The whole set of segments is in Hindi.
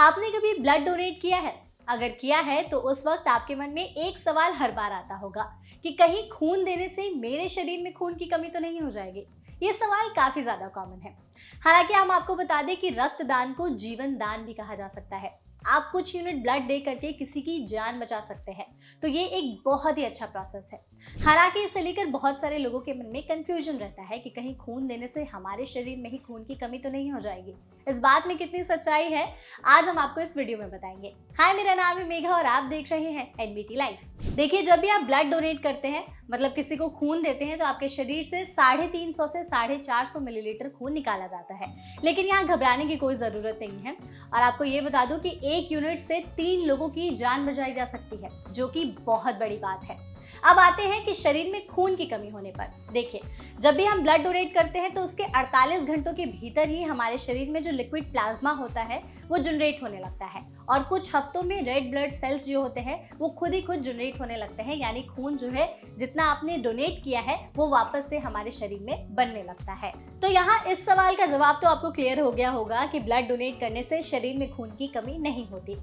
आपने कभी ब्लड डोनेट किया है? अगर किया है तो उस वक्त आपके मन में एक सवाल हर बार आता होगा कि कहीं खून देने से मेरे शरीर में खून की कमी तो नहीं हो जाएगी। ये सवाल काफी ज्यादा कॉमन है। हालांकि हम आपको बता दें कि रक्तदान को जीवन दान भी कहा जा सकता है। आप कुछ यूनिट ब्लड दे करके किसी की जान बचा सकते हैं, तो ये एक बहुत ही अच्छा प्रोसेस है। हालांकि इसे लेकर बहुत सारे लोगों के मन में कंफ्यूजन रहता है कि कहीं खून देने से हमारे शरीर में ही खून की कमी तो नहीं हो जाएगी। इस बात में कितनी सच्चाई है, आज हम आपको इस वीडियो में बताएंगे। हाय, मेरा नाम है मेघा और आप देख रहे हैं एनबीटी लाइव। देखिए, जब भी आप ब्लड डोनेट करते हैं, मतलब किसी को खून देते हैं, तो आपके शरीर से 350 से 450 मिलीलीटर खून निकाला जाता है। लेकिन यहाँ घबराने की कोई जरूरत नहीं है। और आपको ये बता दूं कि एक यूनिट से 3 लोगों की जान बचाई जा सकती है, जो कि बहुत बड़ी बात है। अब आते हैं कि शरीर में खून की कमी होने पर। देखिए, जब भी हम ब्लड डोनेट करते हैं तो उसके 48 घंटों के भीतर ही हमारे शरीर में जो लिक्विड प्लाज्मा होता है वो जनरेट होने लगता है, और कुछ हफ्तों में रेड ब्लड सेल्स जो होते हैं वो खुद ही खुद जनरेट होने लगते हैं। यानी खून जो है, जितना आपने डोनेट किया है, वो वापस से हमारे शरीर में बनने लगता है। तो यहाँ इस सवाल का जवाब तो आपको क्लियर हो गया होगा कि ब्लड डोनेट करने से शरीर में खून की कमी नहीं होती।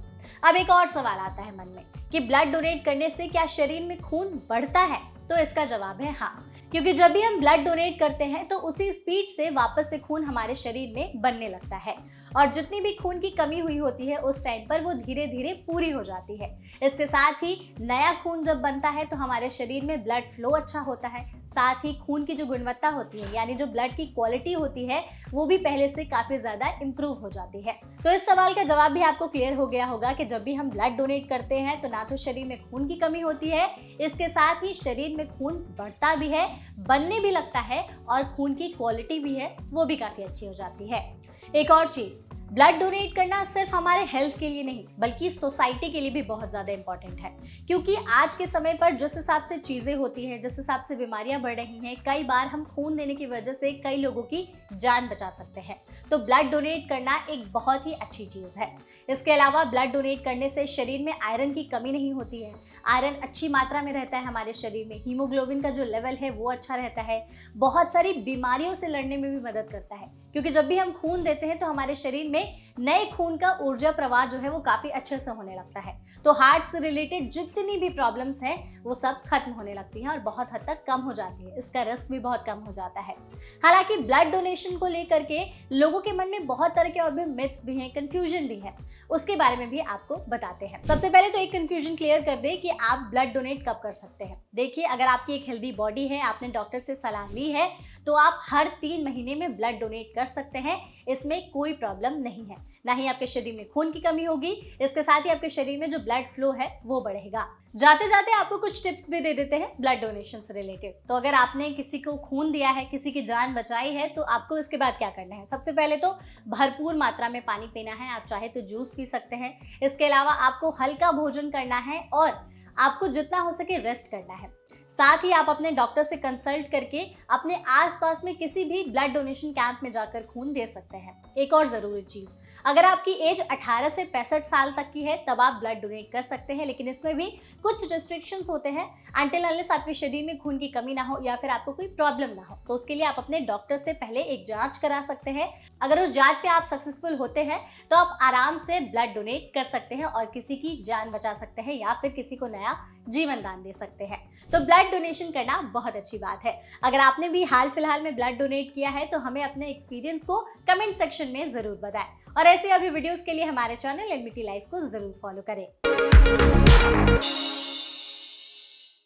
अब एक और सवाल आता है मन में कि ब्लड डोनेट करने से क्या शरीर में खून बढ़ता है? तो इसका जवाब है हाँ, क्योंकि जब भी हम ब्लड डोनेट करते हैं तो उसी स्पीड से वापस से खून हमारे शरीर में बनने लगता है, और जितनी भी खून की कमी हुई होती है उस टाइम पर वो धीरे धीरे पूरी हो जाती है। इसके साथ ही नया खून जब बनता है तो हमारे शरीर में ब्लड फ्लो अच्छा होता है। साथ ही खून की जो गुणवत्ता होती है, यानी जो ब्लड की क्वालिटी होती है, वो भी पहले से काफी ज्यादा इम्प्रूव हो जाती है। तो इस सवाल का जवाब भी आपको क्लियर हो गया होगा कि जब भी हम ब्लड डोनेट करते हैं तो ना तो शरीर में खून की कमी होती है, इसके साथ ही शरीर में खून बढ़ता भी है, बनने भी लगता है, और खून की क्वालिटी भी है वो भी काफी अच्छी हो जाती है। एक और चीज, ब्लड डोनेट करना सिर्फ हमारे हेल्थ के लिए नहीं बल्कि सोसाइटी के लिए भी बहुत ज़्यादा इंपॉर्टेंट है, क्योंकि आज के समय पर जिस हिसाब से चीज़ें होती हैं, जिस हिसाब से बीमारियां बढ़ रही हैं, कई बार हम खून देने की वजह से कई लोगों की जान बचा सकते हैं। तो ब्लड डोनेट करना एक बहुत ही अच्छी चीज़ है। इसके अलावा ब्लड डोनेट करने से शरीर में आयरन की कमी नहीं होती है। आयरन अच्छी मात्रा में रहता है हमारे शरीर में। हीमोग्लोबिन का जो लेवल है वो अच्छा रहता है। बहुत सारी बीमारियों से लड़ने में भी मदद करता है, क्योंकि जब भी हम खून देते हैं तो हमारे शरीर में नए खून का ऊर्जा प्रवाह जो है वो काफी अच्छे से होने लगता है। तो हार्ट से रिलेटेड जितनी भी प्रॉब्लम्स हैं वो सब खत्म होने लगती हैं और बहुत हद तक कम हो जाती है। इसका रिस्क भी बहुत कम हो जाता है। हालांकि ब्लड डोनेशन को लेकर के लोगों के मन में बहुत तरह के और भी मिथ्स भी हैं, कंफ्यूजन भी है। उसके बारे में भी आपको बताते हैं। सबसे पहले तो एक कंफ्यूजन क्लियर कर दे कि आप ब्लड डोनेट कब कर सकते हैं। देखिए, अगर आपकी एक हेल्दी बॉडी है, आपने डॉक्टर से सलाह ली है, तो आप हर 3 महीने में ब्लड डोनेट कर सकते हैं। इसमें कोई प्रॉब्लम नहीं है। ना ही आपके शरीर में खून की कमी होगी, इसके साथ ही आपके शरीर में जो ब्लड फ्लो है वो बढ़ेगा। जाते जाते आपको कुछ टिप्स भी दे देते हैं ब्लड डोनेशन से रिलेटेड। तो अगर आपने किसी को खून दिया है, किसी की जान बचाई है, तो आपको इसके बाद क्या करना है? सबसे पहले तो भरपूर मात्रा में पानी पीना है। आप चाहे तो जूस पी सकते हैं। इसके अलावा आपको हल्का भोजन करना है और आपको जितना हो सके रेस्ट करना है। साथ ही आप अपने डॉक्टर से कंसल्ट करके अपने आसपास में किसी भी ब्लड डोनेशन कैंप में जाकर खून दे सकते हैं। एक और जरूरी चीज, अगर आपकी एज 18 से 65 साल तक की है तब आप ब्लड डोनेट कर सकते हैं, लेकिन इसमें भी कुछ रिस्ट्रिक्शंस होते हैं। अनटिल अनलेस आपके शरीर में खून की कमी ना हो या फिर आपको कोई प्रॉब्लम ना हो, तो उसके लिए आप अपने डॉक्टर से पहले एक जांच करा सकते हैं। अगर उस जांच पे आप सक्सेसफुल होते हैं तो आप आराम से ब्लड डोनेट कर सकते हैं और किसी की जान बचा सकते हैं या फिर किसी को नया जीवन दान दे सकते हैं। तो ब्लड डोनेशन करना बहुत अच्छी बात है। अगर आपने भी हाल फिलहाल में ब्लड डोनेट किया है तो हमें अपने एक्सपीरियंस को कमेंट सेक्शन में जरूर बताएं, और ऐसे अभी वीडियोस के लिए हमारे चैनल एनबीटी लाइव को जरूर फॉलो करें।